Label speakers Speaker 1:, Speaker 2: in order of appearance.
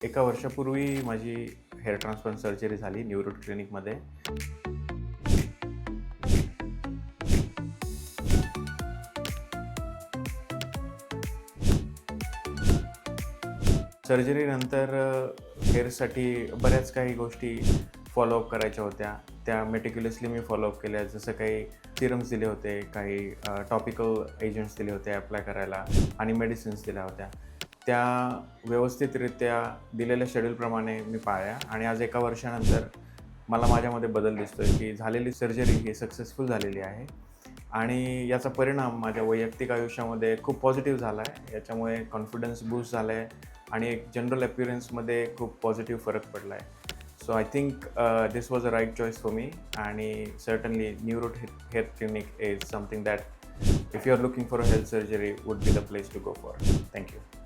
Speaker 1: एका वर्षापूर्वी माझी हेअर ट्रान्सप्लांट सर्जरी झाली न्यूरो क्लिनिकमध्ये. सर्जरीनंतर हेअरसाठी बऱ्याच काही गोष्टी फॉलोअप करायच्या होत्या. त्या मेटिक्युलसली मी फॉलोअप केल्या. जसं काही सिरम्स दिले होते, काही टॉपिकल एजंट्स दिले होते ॲप्लाय करायला आणि मेडिसिन्स दिल्या होत्या. त्या व्यवस्थितरित्या दिलेल्या शेड्यूलप्रमाणे मी पाळल्या आणि आज एका वर्षानंतर मला माझ्यामध्ये बदल दिसतोय, की झालेली सर्जरी ही सक्सेसफुल झालेली आहे आणि याचा परिणाम माझ्या वैयक्तिक आयुष्यामध्ये खूप पॉझिटिव्ह झाला आहे. याच्यामुळे कॉन्फिडन्स बूस्ट झाला आहे आणि एक जनरल अपीअरन्समध्ये खूप पॉझिटिव्ह फरक पडला आहे. So I think this was a right choice for me आणि certainly neuro hair clinic is something that if you are looking for a health surgery would be the place to go for. Thank you.